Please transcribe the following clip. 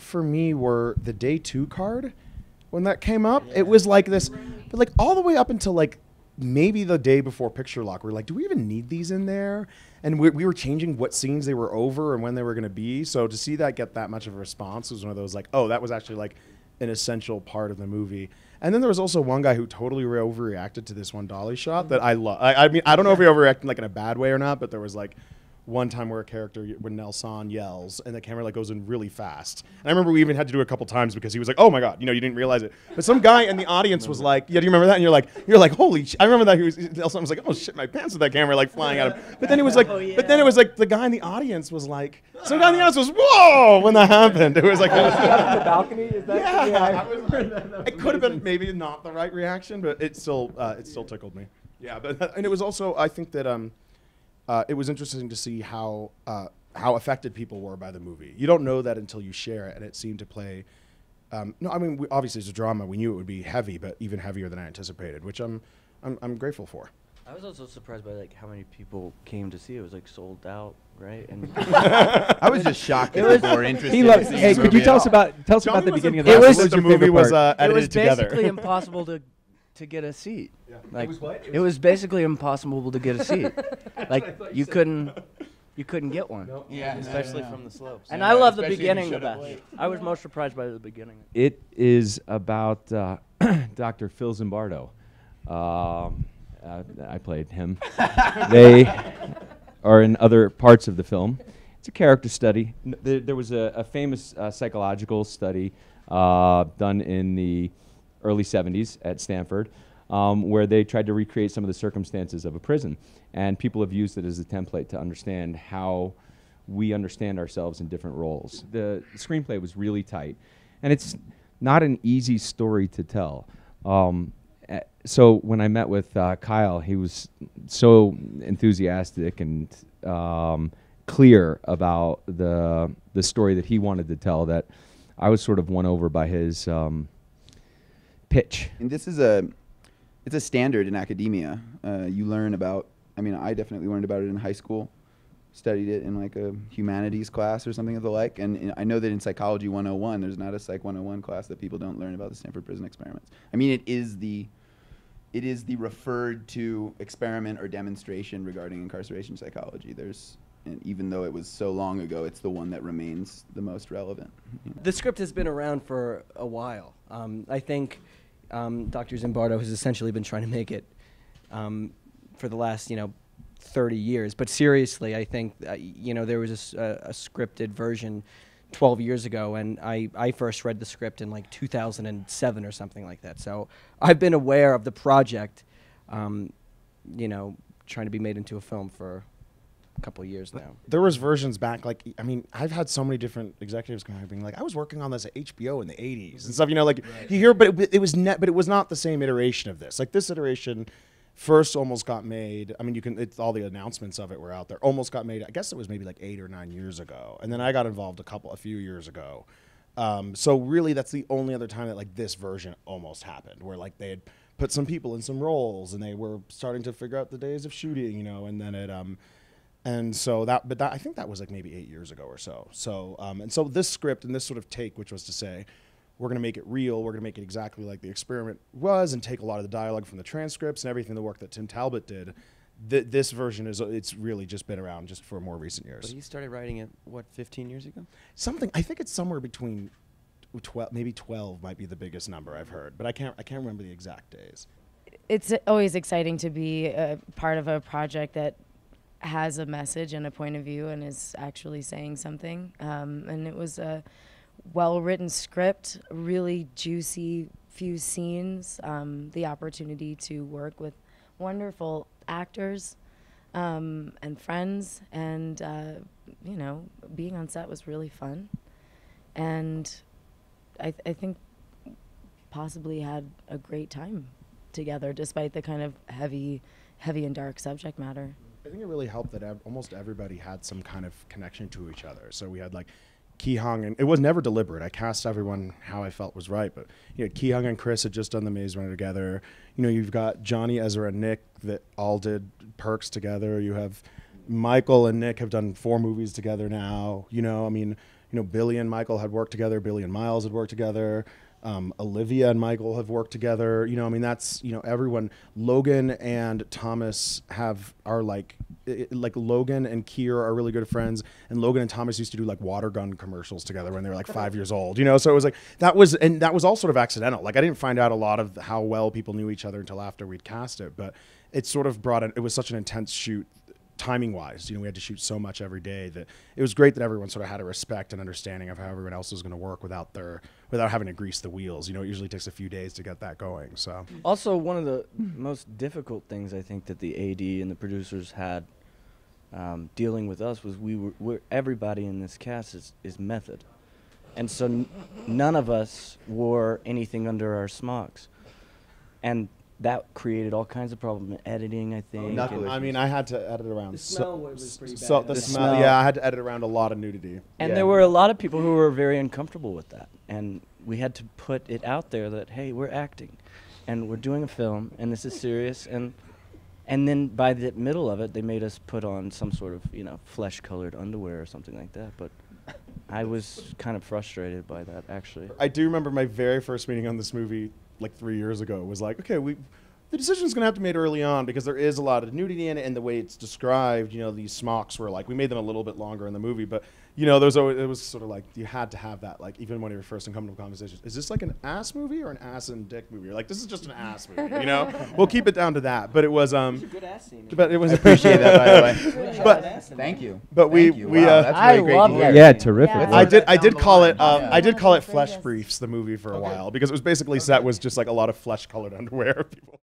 for me were the day 2 card when that came up. It was like this, but like all the way up until like maybe the day before Picture Lock, we were like, do we even need these in there? And we were changing what scenes they were over and when they were going to be. So to see that get that much of a response was one of those like, oh, that was actually like an essential part of the movie. And then there was also one guy who totally overreacted to this one dolly shot that I love. I mean, I don't know if he overreacted like in a bad way or not, but there was like one time where a character, when Nelson yells and the camera like goes in really fast. And I remember we even had to do it a couple times because he was like, oh my God, you didn't realize it. But some guy in the audience was like, yeah, do you remember that? And you're like, holy shit. I remember that Nelson was like, oh shit, my pants with that camera like flying at him. But then it was like, the guy in the audience was like, some guy in the audience was, whoa, when that happened. It was like, up in the balcony? Is that it could have been maybe not the right reaction, but it still tickled me. Yeah, but and it was also, I think that, it was interesting to see how affected people were by the movie. You don't know that until you share it, and it seemed to play. No, I mean, obviously it's a drama. We knew it would be heavy, but even heavier than I anticipated, which I'm grateful for. I was also surprised by like how many people came to see it. It was like sold out, right? And I was just shocked that people were interested. Hey, could you tell us about the beginning of the movie? The movie was edited together. It was basically impossible to get a seat. Yeah. Like it was basically impossible to get a seat. Like you couldn't get one. Nope. Yeah, especially from the slopes. And I love the beginning the best. I was most surprised by the beginning. It is about Dr. Phil Zimbardo. I played him. They are in other parts of the film. It's a character study. There was a famous psychological study done in the early 70s at Stanford, where they tried to recreate some of the circumstances of a prison. And people have used it as a template to understand how we understand ourselves in different roles. The screenplay was really tight. And it's not an easy story to tell. So when I met with Kyle, he was so enthusiastic and clear about the story that he wanted to tell that I was sort of won over by his pitch. And this is it's a standard in academia. You learn about, I mean, I definitely learned about it in high school, studied it in like a humanities class or something of the like, and I know that in Psychology 101, there's not a Psych 101 class that people don't learn about the Stanford prison experiments. I mean, it is the referred to experiment or demonstration regarding incarceration psychology. And even though it was so long ago, it's the one that remains the most relevant. The script has been around for a while. I think Dr. Zimbardo has essentially been trying to make it for the last, 30 years. But seriously, I think, there was a scripted version 12 years ago, and I first read the script in like 2007 or something like that. So I've been aware of the project, trying to be made into a film for a couple of years now. There was versions back, like, I mean, I've had so many different executives come out being like, I was working on this at HBO in the 80s and stuff, right. You hear, but it was not the same iteration of this. Like this iteration first almost got made. I mean, all the announcements of it were out there. Almost got made. I guess it was maybe like 8 or 9 years ago, and then I got involved a few years ago. So really, that's the only other time that like this version almost happened, where like they had put some people in some roles, and they were starting to figure out the days of shooting, and then it. And so I think that was like maybe 8 years ago or so. So and so this script and this sort of take, which was to say, we're going to make it real. We're going to make it exactly like the experiment was, and take a lot of the dialogue from the transcripts and everything, the work that Tim Talbot did. This version it's really just been around just for more recent years. But he started writing it 15 years ago? Something. I think it's somewhere between 12, maybe 12 might be the biggest number I've heard, but I can't remember the exact days. It's always exciting to be a part of a project that has a message and a point of view and is actually saying something. And it was a well-written script, really juicy few scenes, the opportunity to work with wonderful actors and friends, and being on set was really fun. And I think possibly had a great time together, despite the kind of heavy and dark subject matter. I think it really helped that almost everybody had some kind of connection to each other. So we had like Ki-hung, and it was never deliberate. I cast everyone how I felt was right, but Ki-hung and Chris had just done The Maze Runner together. You've got Johnny, Ezra, and Nick that all did Perks together. You have Michael and Nick have done 4 movies together now. Billy and Michael had worked together. Billy and Miles had worked together. Olivia and Michael have worked together. That's, everyone. Logan and Thomas are like Logan and Keir are really good friends, and Logan and Thomas used to do like water gun commercials together when they were like 5 years old. So it was like that was all sort of accidental. Like I didn't find out a lot of how well people knew each other until after we'd cast it, but it sort of it was such an intense shoot. Timing wise, we had to shoot so much every day that it was great that everyone sort of had a respect and understanding of how everyone else was going to work without having to grease the wheels. It usually takes a few days to get that going. So also one of the most difficult things I think that the AD and the producers had dealing with us was we're everybody in this cast is method, and so none of us wore anything under our smocks, and that created all kinds of problems in editing, I think. I had to edit around. The smell was pretty bad. So the smell, yeah, I had to edit around a lot of nudity. And there were a lot of people who were very uncomfortable with that. And we had to put it out there that, hey, we're acting, and we're doing a film, and this is serious. And then by the middle of it, they made us put on some sort of, flesh-colored underwear or something like that. But I was kind of frustrated by that, actually. I do remember my very first meeting on this movie, like 3 years ago, was like, okay, the decision's gonna have to be made early on because there is a lot of nudity in it, and the way it's described, these smocks were like, we made them a little bit longer in the movie, but it was sort of like you had to have that, like even when you were first in coming to conversations, is this like an ass movie or an ass and dick movie? Or like this is just an ass movie, We'll keep it down to that. But it was It was a good ass scene. but it was I appreciate that, by the way. But Thank you. But Thank you. we Wow, that's very great love to hear. Yeah, terrific. Yeah. work. I did call it Yeah. I did call it Yeah. Flesh Briefs, the movie, for a while, because it was basically set was just like a lot of flesh colored underwear of people.